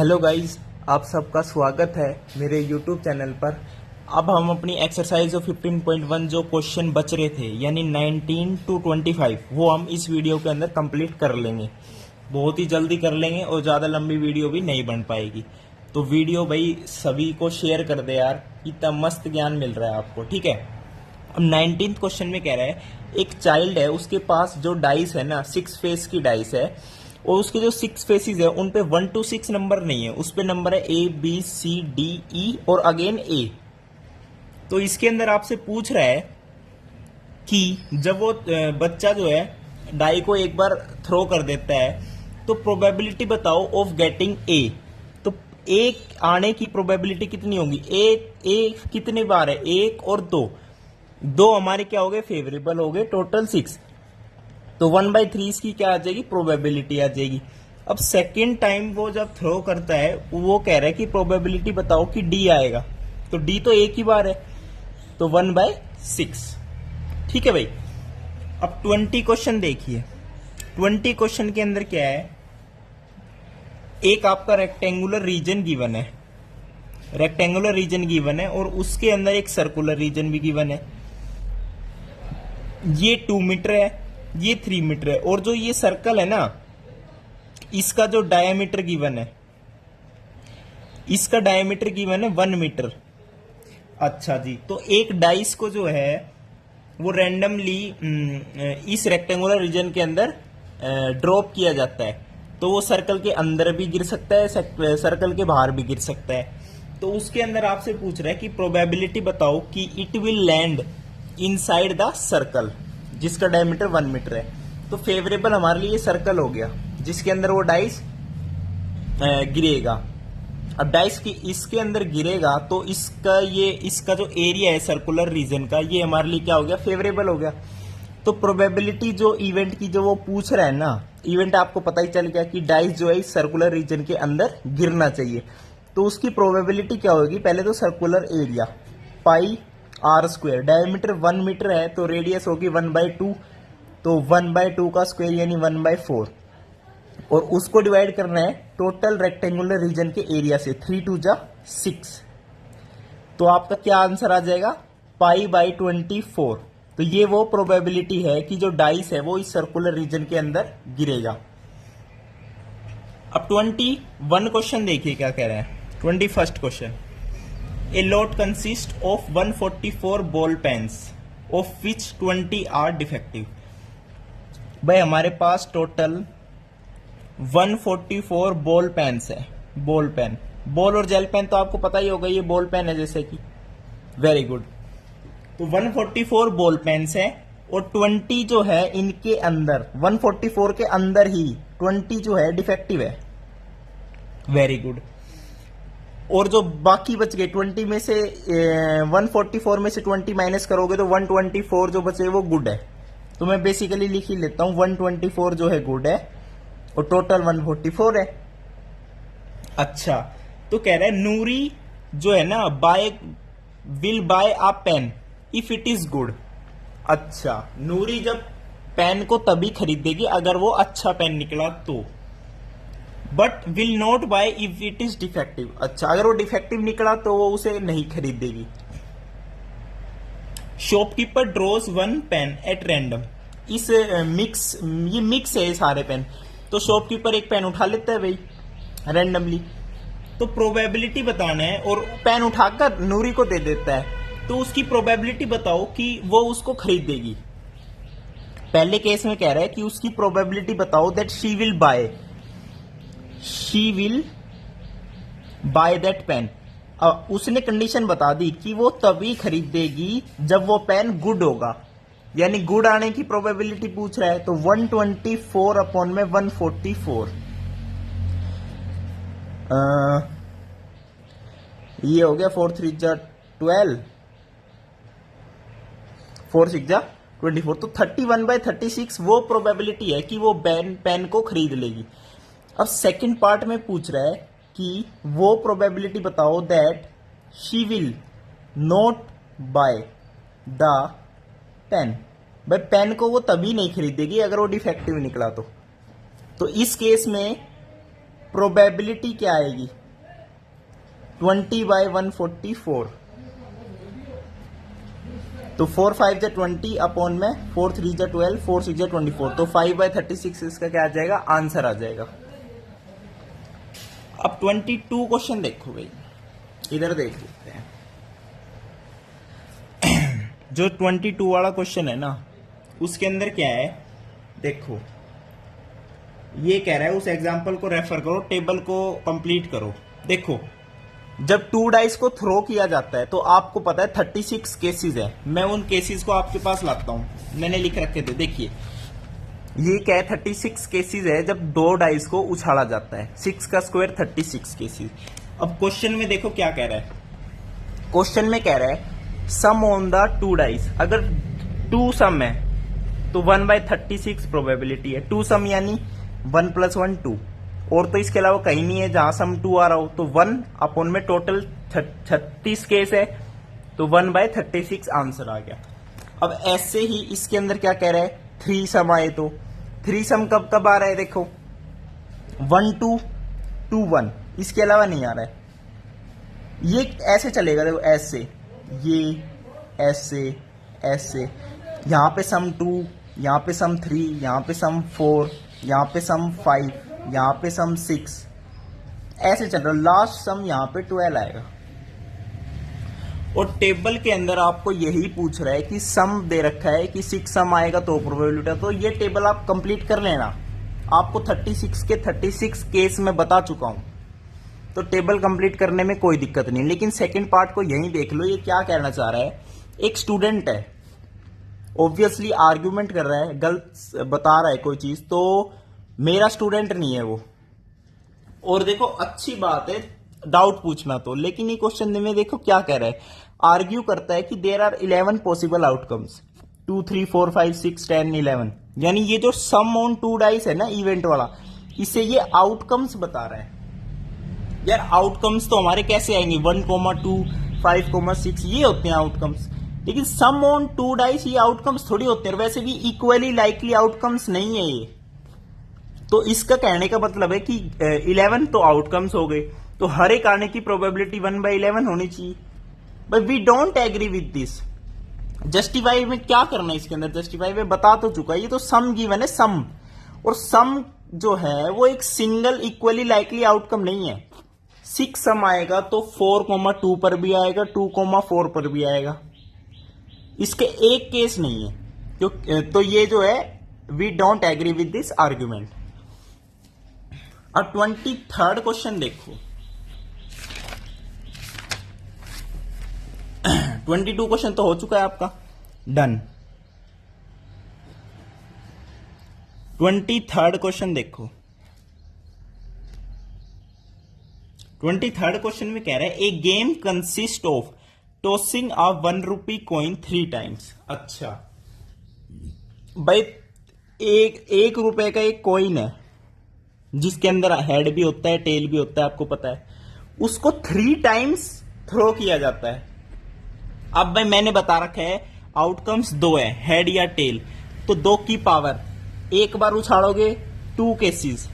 Hello guys, आप सबका स्वागत है मेरे यूट्यूब चैनल पर। अब हम अपनी एक्सरसाइज ऑफ 15.1 जो क्वेश्चन बच रहे थे यानी 19 to 25 वो हम इस वीडियो के अंदर कंप्लीट कर लेंगे। बहुत ही जल्दी कर लेंगे और ज़्यादा लंबी वीडियो भी नहीं बन पाएगी। तो वीडियो भाई सभी को शेयर कर दे यार, इतना मस्त ज्ञान मिल रहा है आपको। ठीक है, अब 19th क्वेश्चन में कह रहा है एक चाइल्ड है, उसके पास जो डाइस है ना 6 फेस की डाइस है और उसके जो 6 फेसिस है उन पे 1 to 6 नंबर नहीं है, उस पे नंबर है ABCDE और अगेन A। तो इसके अंदर आपसे पूछ रहा है कि जब वो बच्चा जो है डाई को एक बार थ्रो कर देता है तो प्रोबेबिलिटी बताओ ऑफ गेटिंग A। तो एक आने की प्रोबेबिलिटी कितनी होगी? एक कितने बार है? एक और दो हमारे क्या हो गए? फेवरेबल हो गए, टोटल 6। तो 1/3 इसकी क्या आ जाएगी? प्रोबेबिलिटी आ जाएगी। अब सेकेंड टाइम वो जब थ्रो करता है वो कह रहा है कि प्रोबेबिलिटी बताओ कि D आएगा। तो D तो एक ही बार है, तो 1/6। ठीक है भाई। अब 20 क्वेश्चन देखिए। 20 क्वेश्चन के अंदर क्या है, एक आपका रेक्टेंगुलर रीजन गिवन है, रेक्टेंगुलर रीजन गिवन है और उसके अंदर एक सर्कुलर रीजन भी गिवन है। ये 2 मीटर है, ये 3 मीटर है और जो ये सर्कल है ना इसका जो डायमीटर गिवन है, इसका डायमीटर गिवन है 1 मीटर। अच्छा जी, तो एक डाइस को जो है वो रैंडमली इस रेक्टेंगुलर रीजन के अंदर ड्रॉप किया जाता है। तो वो सर्कल के अंदर भी गिर सकता है, सर्कल के बाहर भी गिर सकता है। तो उसके अंदर आपसे पूछ रहा है कि प्रोबेबिलिटी बताओ कि it will land inside the circle जिसका डायमीटर 1 मीटर है। तो फेवरेबल हमारे लिए सर्कल हो गया जिसके अंदर वो डाइस गिरेगा। अब डाइस की इसके अंदर गिरेगा तो इसका जो एरिया है सर्कुलर रीजन का, ये हमारे लिए क्या हो गया? फेवरेबल हो गया। तो प्रोबेबिलिटी जो इवेंट की जो वो पूछ रहा है ना, इवेंट आपको पता ही चल गया कि डाइस जो है इस सर्कुलर रीजन के अंदर गिरना चाहिए। तो उसकी प्रोबेबिलिटी क्या होगी? पहले तो circular area πr², diameter 1 metre है तो रेडियस होगी 1/2, तो 1/2 का स्क्वायर यानी 1/4 और उसको डिवाइड करना है टोटल रेक्टेंगुलर रीजन के एरिया से, 3 2 जा 6। तो आपका क्या आंसर आ जाएगा? π/24। तो ये वो प्रोबेबिलिटी है कि जो डाइस है वो इस सर्कुलर रीजन के अंदर गिरेगा। अब 21 क्वेश्चन देखिए क्या कह रहा है। 21st question, a lot consist of 144 ball pens of which 20 are defective. भाई हमारे पास टोटल 144 बॉल पेन्स है। बॉल पेन, बॉल और जेल पेन तो आपको पता ही होगा, ये बॉल पेन है जैसे कि। Very good. तो 144 बॉल पेन्स है और 20 जो है इनके अंदर, 144 के अंदर ही 20 जो है डिफेक्टिव है। Very good. और जो बाकी बच गए 20 में से 144 में से 20 माइनस करोगे तो 124 जो बचे वो गुड है। तो मैं बेसिकली लिख ही लेता हूं 124 जो है गुड है और टोटल 144 है। अच्छा, तो कह रहा है नूरी जो है ना will buy a pen if it is good. अच्छा, नूरी जब पेन को तभी खरीदेगी अगर वो अच्छा पेन निकला तो, but will not buy if it is defective. अच्छा, अगर वो डिफेक्टिव निकला तो वो उसे नहीं खरीदेगी। Shopkeeper draws 1 pen at random. इस ये मिक्स है सारे पेन, तो शॉपकीपर एक पेन उठा लेता है भाई रैंडमली। तो प्रोबेबिलिटी बताना है और पेन उठाकर नूरी को दे देता है, तो उसकी प्रोबेबिलिटी बताओ कि वो उसको खरीदेगी। पहले केस में कह रहा है कि उसकी प्रोबेबिलिटी बताओ that she will by that pain. अब उसने कंडीशन बता दी कि वो तभी खरीदेगी जब वो पेन गुड होगा, यानी गुड आने की प्रोबेबिलिटी पूछ रहा है। तो 124 अपॉन में 144, ये हो गया 4 3 जा 12, 4 6 जा 24। तो 31/36 वो प्रोबेबिलिटी है कि वो पेन को खरीद लेगी। अब सेकंड पार्ट में पूछ रहा है कि वो प्रोबेबिलिटी बताओ that she will not buy the pen. भाई पेन को वो तभी नहीं खरीदेगी अगर वो डिफेक्टिव निकला तो इस केस में प्रोबेबिलिटी क्या आएगी 20/144, तो 4 5 20 अपॉन में 4 3 12 4 6 24, तो 5/36 इसका क्या आ जाएगा, आंसर आ जाएगा। अब 22 क्वेश्चन देखो भाई, इधर देख लेते हैं। जो 22 वाला क्वेश्चन है ना, उसके अंदर क्या है देखो, ये कह रहा है उस एग्जाम्पल को रेफर करो, टेबल को कंप्लीट करो। देखो जब 2 डाइस को थ्रो किया जाता है तो आपको पता है 36 केसेस है। मैं उन केसेस को आपके पास लाता हूं, मैंने लिख रखे थे, देखिए ये क्या है 36 केसेस है जब 2 डाइस को उछाला जाता है, 6 का स्क्वायर 36 केसेस। अब क्वेश्चन में देखो क्या कह रहा है, क्वेश्चन में कह रहा है सम ऑन द 2 डाइस, अगर 2 सम है तो 1/36 प्रोबेबिलिटी है। 2 सम यानी 1 + 1 2, और तो इसके अलावा कहीं नहीं है जहां सम 2 आ रहा हो, तो 1 अपॉन में टोटल 36 केस है, तो 1/36 आंसर आ गया। अब ऐसे ही इसके अंदर क्या कह रहा है 3 सम आए, तो 3 सम कब कब आ रहा है, देखो 1 2 2 1, इसके अलावा नहीं आ रहा है। ये ऐसे चलेगा, देखो ऐसे, ये ऐसे ऐसे, यहां पे सम 2, यहां पे सम 3, यहां पे सम 4, यहां पे सम 5, यहां पे सम 6, ऐसे चल रहा है। लास्ट सम यहां पे 12 आएगा। और टेबल के अंदर आपको यही पूछ रहा है कि सम दे रखा है कि 6 सम आएगा तो प्रोबेबिलिटी, तो ये टेबल आप कंप्लीट कर लेना। आपको 36 के 36 केस में बता चुका हूं, तो टेबल कंप्लीट करने में कोई दिक्कत नहीं। लेकिन सेकंड पार्ट को यही देख लो, ये क्या कहना चाह रहा है। एक स्टूडेंट है, ऑब्वियसली आर्ग्यूमेंट कर रहा है, गलत बता रहा है कोई चीज, तो मेरा स्टूडेंट नहीं है वो। और देखो अच्छी बात है डाउट पूछना तो, लेकिन ये क्वेश्चन में देखो क्या कह रहा है, आर्ग्यू करता है कि देयर आर 11 पॉसिबल आउटकम्स, 2 3 4 5 6 10 11, यानी ये जो सम ऑन 2 डाइस है ना इवेंट वाला, इसे ये आउटकम्स बता रहा है। यार आउटकम्स तो हमारे कैसे आएंगे 1, 2, 5, 6, ये होते हैं आउटकम्स, लेकिन सम ऑन 2 डाइस ये आउटकम्स थोड़ी होते हैं। वैसे भी इक्वली लाइकली आउटकम्स नहीं है ये, तो इसका कहने का मतलब है कि 11 तो आउटकम्स हो गए, तो हर एक आने की प्रोबेबिलिटी 1/11 होनी चाहिए। But we don't agree with this. Justify में क्या करना है, इसके अंदर जस्टिफाई में बता तो चुका है, ये तो सम गिवन है सम, और सम जो है वो एक सिंगल इक्वली लाइकली आउटकम नहीं है। 6 सम आएगा तो 4, 2 पर भी आएगा, 2, 4 पर भी आएगा, इसके एक केस नहीं है। तो ये जो है we don't agree with this argument. अब 23rd क्वेश्चन देखो। 22 क्वेश्चन तो हो चुका है आपका, डन। 23rd क्वेश्चन देखो। 23rd क्वेश्चन में कह रहा है a game consist of tossing a 1 rupee coin 3 times. अच्छा भाई, एक रुपए का एक कॉइन है जिसके अंदर हेड भी होता है टेल भी होता है, आपको पता है, उसको 3 टाइम्स थ्रो किया जाता है। अब भाई मैंने बता रखा है आउटकम्स 2 है, हेड या टेल, तो 2 की पावर, एक बार उछाड़ोगे 2 केसेस,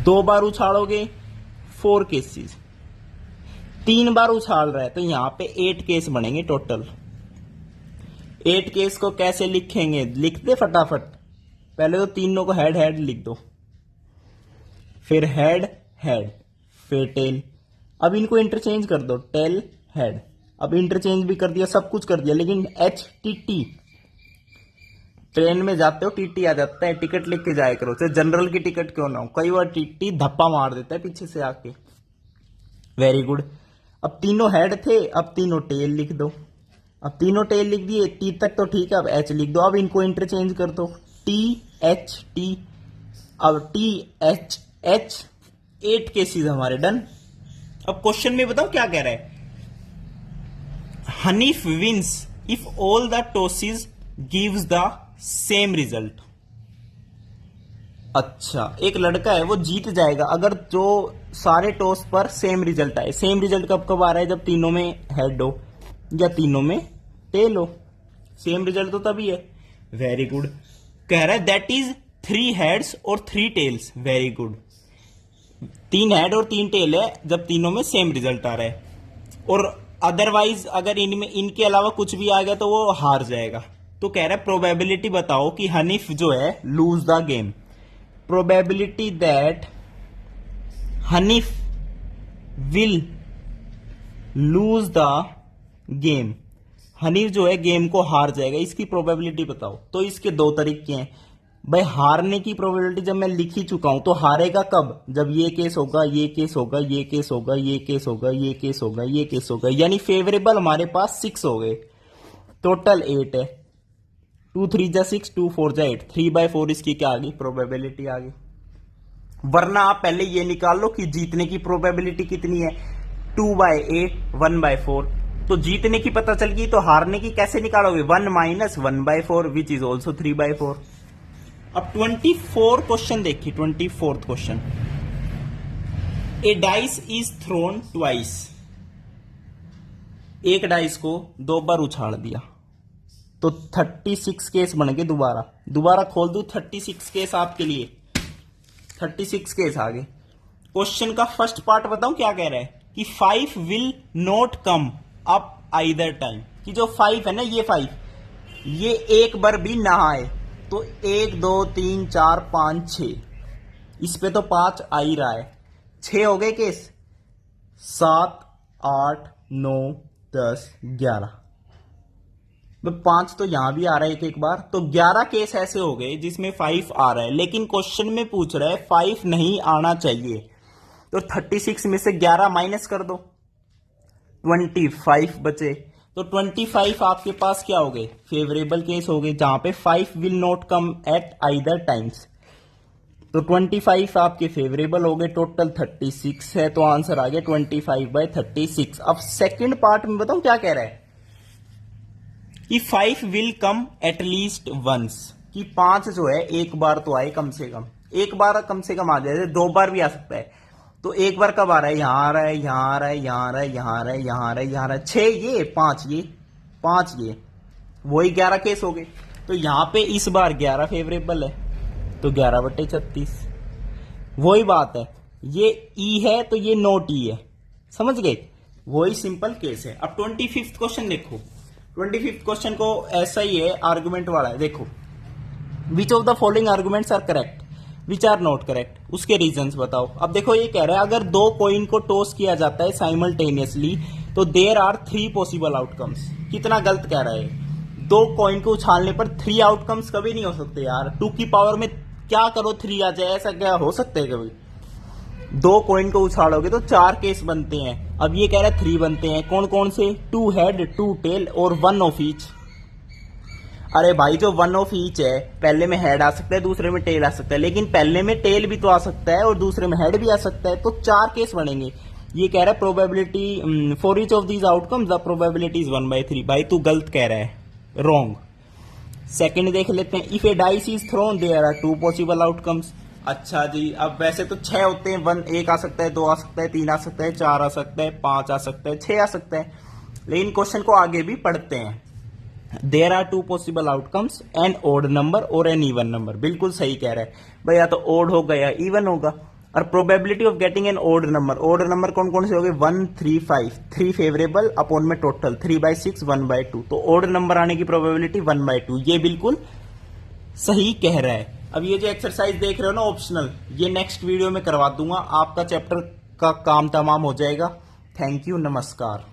2 बार उछाड़ोगे 4 केसेस, 3 बार उछाल रहा है तो यहां पे 8 केस बनेंगे टोटल। 8 केस को कैसे लिखेंगे, लिख दे फटाफट। पहले तो तीनों को हेड हेड लिख दो, फिर हेड हेड, फिर टेल। अब इनको इंटरचेंज कर दो, टेल हेड। अब इंटरचेंज भी कर दिया, सब कुछ कर दिया, लेकिन HTT, ट्रेन में जाते हो टीटी आ जाता है, टिकट लिख के जाया करो, चाहे जनरल की टिकट क्यों ना हो, कई बार टीटी धप्पा मार देता है पीछे से आके। Very good. अब तीनों हेड थे, अब तीनों टेल लिख दो। अब तीनों टेल लिख दिए, टी तक तो ठीक है, अब H लिख दो। अब इनको इंटरचेंज कर दो, THT, अब THH, 8 केसेस हमारे डन। अब क्वेश्चन में बताओ क्या कह रहा है, Hanif wins if all the tosses gives the same result. अच्छा, एक लड़का है वो जीत जाएगा अगर जो सारे टॉस पर सेम रिजल्ट आए। सेम रिजल्ट कब कब आ रहा है, जब तीनों में हेड हो या तीनों में टेल हो। सेम रिजल्ट तो तभी है। Very good. कह रहा है दैट इज 3 हेड्स और 3 टेल्स। Very good. 3 हेड और 3 टेल है जब तीनों में सेम रिजल्ट आ रहा है, और अदरवाइज अगर इनमें इनके अलावा कुछ भी आ गया तो वो हार जाएगा। तो कह रहा है प्रोबेबिलिटी बताओ कि हनीफ जो है lose the game, probability that Hanif will lose the game, Hanif जो है गेम को हार जाएगा, इसकी प्रोबेबिलिटी बताओ। तो इसके दो तरीके हैं भाई, हारने की प्रोबेबिलिटी जब मैं लिख ही चुका हूं तो हारेगा कब, जब ये केस होगा, ये केस होगा, ये केस होगा, ये केस होगा, ये केस होगा, ये केस होगा, यानी फेवरेबल हमारे पास 6 हो गए, टोटल 8 है। 2 3 जा 6, 2 4 जा 8, 3/4 इसकी क्या आ गई, प्रोबेबिलिटी आ गई। वरना आप पहले ये निकाल लो कि जीतने की प्रोबेबिलिटी कितनी है, 2/8 1/4, तो जीतने की पता चल गई, तो हारने की कैसे निकालोगे, 1 - 1/4 विच इज ऑल्सो 3/4। अब 24 क्वेश्चन देखिए, 24th question, A dice is throne twice, एक डाइस को 2 बार उछाल दिया तो 36 केस बन गए, दोबारा खोल दूं 36 केस आपके लिए, 36 केस आ गए। क्वेश्चन का फर्स्ट पार्ट बताऊं क्या कह रहा है कि 5 will not come up either time, कि जो 5 है ना, ये 5 ये एक बार भी ना आए, तो 1 2 3 4 5 6, इस पे तो 5 आ ही रहा है, 6 हो गए केस, 7 8 9 10 11, 5 तो यहां भी आ रहा है एक एक बार, तो 11 केस ऐसे हो गए जिसमें 5 आ रहा है, लेकिन क्वेश्चन में पूछ रहा है 5 नहीं आना चाहिए, तो 36 में से 11 माइनस कर दो, 25 बचे, तो 25 आपके पास क्या हो गए, फेवरेबल केस हो गए, जहां पे 5 will not come at either times, तो 25 आपके फेवरेबल हो गए, टोटल 36 है, तो आंसर आ गया 25/36। अब सेकंड पार्ट में बताऊं क्या कह रहा है कि 5 विल कम एटलीस्ट वंस, कि 5 जो है एक बार तो आए कम से कम, एक बार कम से कम आ जाए, 2 बार भी आ सकता है, तो एक बार कब आ रहा है, यहां आ रहा है, यहां आ रहा है, यहां आ रहा है, यहां आ रहा है, यहां आ रहा है, यहां आ रहा है, 6 ये 5 ये 5 ये, वही 11 केस हो गए, तो यहां पे इस बार 11 फेवरेबल है, तो 11/36, वही बात है, ये ई है तो ये नोट ई है, समझ गए, वही सिंपल केस है। अब 25th क्वेश्चन देखो, 25th क्वेश्चन को ऐसा ही है, आर्गुमेंट वाला है, देखो, which of the following arguments are correct which are not correct, उसके रीजंस बताओ। अब देखो ये कह रहा है अगर 2 कॉइन को टॉस किया जाता है साइमल्टेनियसली तो देयर आर 3 पॉसिबल आउटकम्स, कितना गलत कह रहा है, 2 कॉइन को उछालने पर 3 आउटकम्स कभी नहीं हो सकते यार, 2 की पावर में क्या करो 3 आ जाए, ऐसा क्या हो सकता है कभी, 2 कॉइन को उछालोगे तो 4 केस बनते हैं, अब ये कह रहा है 3 बनते हैं, कौन कौन से, 2 हेड 2 टेल और 1 ऑफ ईच। अरे भाई जो 1 ऑफ ईच है, पहले में हेड आ सकता है, दूसरे में टेल आ सकता है, लेकिन पहले में टेल भी तो आ सकता है और दूसरे में हेड भी आ सकता है, तो 4 केस बनेंगे। ये कह रहा है probability for each of these outcomes the probability is 1/3, भाई तू गलत कह रहा है, रॉन्ग। सेकंड देख लेते हैं, if a dice is thrown there are 2 possible outcomes. अच्छा जी, अब वैसे तो 6 होते हैं, 1 आ सकता है, 2 आ सकता है, 3 आ सकता है, 4 आ सकता है, 5 आ सकता है, 6 आ सकता है, लेकिन क्वेश्चन को आगे भी पढ़ते हैं। There are 2 possible outcomes, an odd number और एन इवन नंबर, बिल्कुल सही कह रहा है भाई, या तो ओड होगा या इवन होगा। और probability of getting an odd number कौन कौन से हो गए, 1 3 5, 3 फेवरेबल अपॉन में टोटल 3/6 1/2, तो ओड नंबर आने की प्रोबेबिलिटी 1/2, ये बिल्कुल सही कह रहा है। अब ये जो एक्सरसाइज देख रहे हो ना ऑप्शनल, ये नेक्स्ट वीडियो में करवा दूंगा, आपका चैप्टर का काम तमाम हो जाएगा। थैंक यू, नमस्कार।